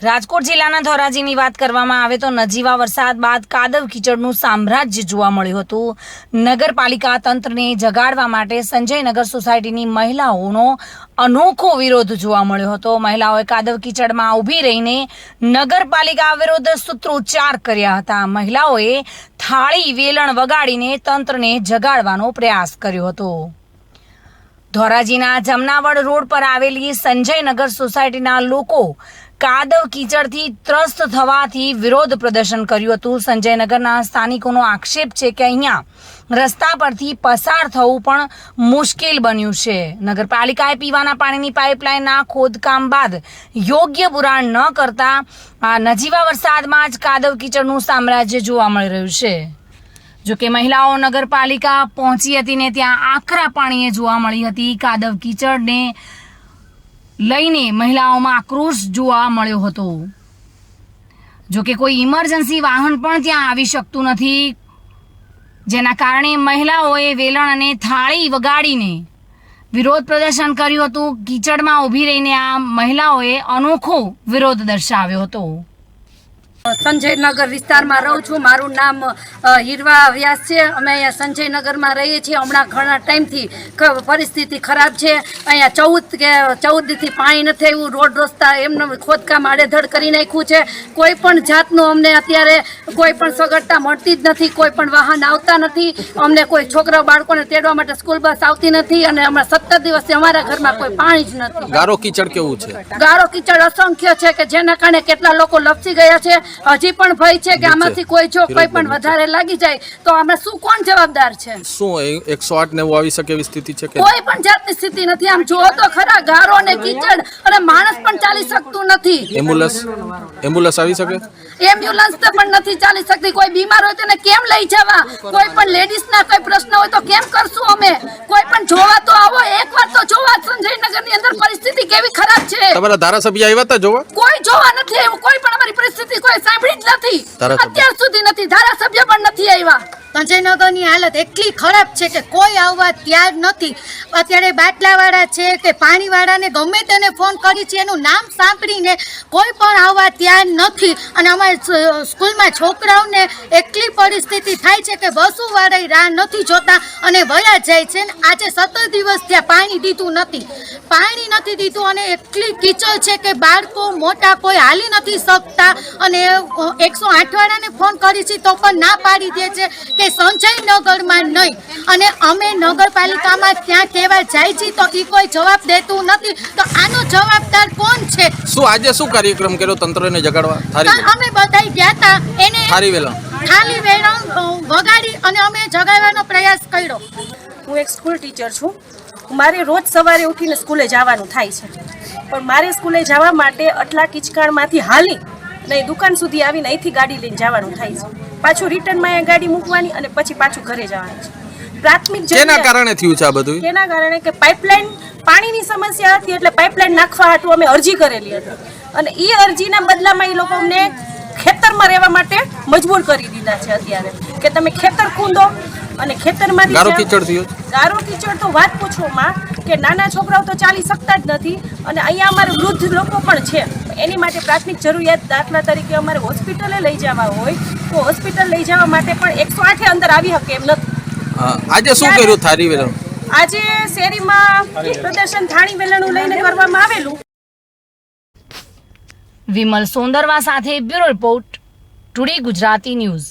રાજકોટ જિલ્લાના ધોરાજીની વાત કરવામાં આવે તો નજીવા વરસાદ બાદ કાદવ કીચડનું સામ્રાજ્ય જોવા મળ્યું હતું। નગરપાલિકા તંત્રને જગાડવા માટે સંજયનગર સોસાયટીની મહિલાઓનો અનોખો વિરોધ જોવા મળ્યો હતો। મહિલાઓએ કાદવ કીચડમાં ઊભી રહીને નગરપાલિકા વિરુદ્ધ સૂત્રોચ્ચાર કર્યા હતા। મહિલાઓએ થાળી વેલણ વગાડીને તંત્રને જગાડવાનો પ્રયાસ કર્યો હતો। ધોરાજીના જમનાવડ રોડ પર આવેલી સંજયનગર સોસાયટીના લોકો કાદવ કીચડથી ત્રસ્ત થવાથી વિરોધ પ્રદર્શન કર્યું હતું। સંજયનગરના સ્થાનિકોનો આક્ષેપ છે કે અહીંયા રસ્તા પરથી પસાર થવું પણ મુશ્કેલ બન્યું છે। નગરપાલિકાએ પીવાના પાણીની પાઇપલાઇનના ખોદકામ બાદ યોગ્ય પુરાણ ન કરતા આ નજીવા વરસાદમાં જ કાદવ કીચડનું સામ્રાજ્ય જોવા મળી રહ્યું છે। જોકે મહિલાઓ નગરપાલિકા પહોંચી હતી ને ત્યાં આકરા પાણીએ જોવા મળી હતી। કાદવ કીચડને લઈને મહિલાઓમાં આક્રોશ જોવા મળ્યો હતો। જોકે કોઈ ઇમરજન્સી વાહન પણ ત્યાં આવી શકતું નથી, જેના કારણે મહિલાઓએ વેલણ અને થાળી વગાડીને વિરોધ પ્રદર્શન કર્યું હતું। કીચડમાં ઊભી રહીને આ મહિલાઓએ અનોખો વિરોધ દર્શાવ્યો હતો। સંજયનગર વિસ્તારમાં રહું છું। મારું નામ હીરવા વ્યાસ છે। અમે અહીંયા સંજયનગરમાં રહીએ છીએ। હમણાં ઘણા ટાઈમથી પરિસ્થિતિ ખરાબ છે। અહીંયા 14 દીથી પાણી નથી આવ્યું। રોડ રસ્તા એમને ખોદકામ આડેધડ કરી નાખ્યું છે। કોઈ પણ જાતનું અમને અત્યારે કોઈ પણ સગવડતા મળતી જ નથી। કોઈ પણ વાહન આવતા નથી। અમને કોઈ છોકરા બાળકોને તેડવા માટે સ્કૂલ બસ આવતી નથી અને હમણાં 17 દિવસથી અમારા ઘરમાં કોઈ પાણી જ નથી। ગારો કીચડ કેવું છે? ગારો કીચડ અસંખ્ય છે કે જેના કારણે કેટલા લોકો લપસી ગયા છે। હજી પણ ભય છે કે આમાંથી કોઈ જો કોઈ પણ વધારે લાગી જાય તો અમે શું કોણ જવાબદાર છે? શું 108 ને આવી શકે એવી સ્થિતિ છે કે કોઈ પણ જાતની સ્થિતિ નથી। આમ જો તો ખરા ગારો અને કીચડ અને માણસ પણ ચાલી શકતું નથી। એમ્બ્યુલન્સ આવી શકે? એમ્બ્યુલન્સ તો પણ નથી ચાલી શકતી। કોઈ બીમાર હોય તેને કેમ લઈ જવા? કોઈ પણ લેડીઝ ના કોઈ પ્રશ્ન હોય તો કેમ કરશું અમે? કોઈ પણ જોવા તો આવો, એકવાર તો જોવા। સંજયનગર ની અંદર પરિસ્થિતિ કેવી ખરાબ છે। તમારા ધારાસભ્ય આવ્યા હતા જોવા? કોઈ જોવા નથી આવ્યું। કોઈ પણ અમારી પરિસ્થિતિ કોઈ સાંભળી જ નથી અત્યાર સુધી નથી। ધારાસભ્ય પણ નથી આવ્યા। સંજયનગરની હાલત એટલી ખરાબ છે કે કોઈ આવવા તૈયાર નથી। અત્યારે બાટલાવાળા છે કે પાણીવાળાને ગમે તેને ફોન કરી છે, એનું નામ સાંભળીને કોઈ પણ આવવા તૈયાર નથી। અને અમારી સ્કૂલમાં છોકરાઓને એટલી પરિસ્થિતિ થાય છે કે બસોવાળા રાહ નથી જોતા અને વયા જાય છે। ને આજે 17 દિવસ ત્યાં પાણી દીધું નથી અને એટલી કીચડ છે કે બાળકો મોટા કોઈ હાલી નથી શકતા। અને 108 વાળાને ફોન કરી છે તો પણ ના પાડી દે છે કે સંજયનગરમાં નહીં। અને અમે નગરપાલિકામાં ત્યાં કહેવા જાય છે તો એ કોઈ જવાબ દેતું નથી। તો આનો જવાબદાર કોણ છે? શું આજે શું કાર્યક્રમ કર્યો તંત્રને જગાડવા? અમે બધા ગયા હતા, એને થાળી વેલણ વગાડી અને અમે જગાડવાનો પ્રયાસ કર્યો। હું એક સ્કૂલ ટીચર છું। મારે રોજ સવારે ઉઠીને સ્કૂલે જવાનું થાય છે, પણ મારે સ્કૂલે જવા માટે આટલા કિચકાણમાંથી હાલી નહીં દુકાન સુધી આવીને અહીંથી ગાડી લઈને જવાનું થાય છે। પાછું રિટર્નમાં અહીંયા ગાડી મૂકવાની અને પછી પાછું ઘરે જવાનું છે। પ્રાથમિક જેના કારણે થયું છે આ બધું? તેના કારણે કે પાઇપલાઇન પાણીની સમસ્યા હતી એટલે પાઇપલાઇન નાખવા હાટુ અમે અરજી કરેલી હતી અને એ અરજીના બદલામાં એ લોકો અમને ખેતરમાં રહેવા માટે મજબૂર કરી દીધા છે અત્યારે કે તમે ખેતર ખૂંદો અને ખેતરમાંથી ગારો કીચડ થયો। ગારો કીચડ તો વાત પૂછોમાં કે નાના છોકરાઓ તો ચાલી શકતા જ નથી અને અહીંયા અમારે વૃદ્ધ લોકો પણ છે। એની માટે પ્રાથમિક જરૂરિયાત દાખલા તરીકે અમારે હોસ્પિટલે લઈ જવા હોય તો હોસ્પિટલ લઈ જવા માટે પણ 108 અંદર આવી શકે એમ નથી। આજે શું કર્યું થાળી વેલણ? આજે શેરીમાં પ્રદર્શન થાળી વેલણું લઈને કરવામાં આવેલું। વિમલ સોંદરવા સાથે bureau report, today Gujarati news.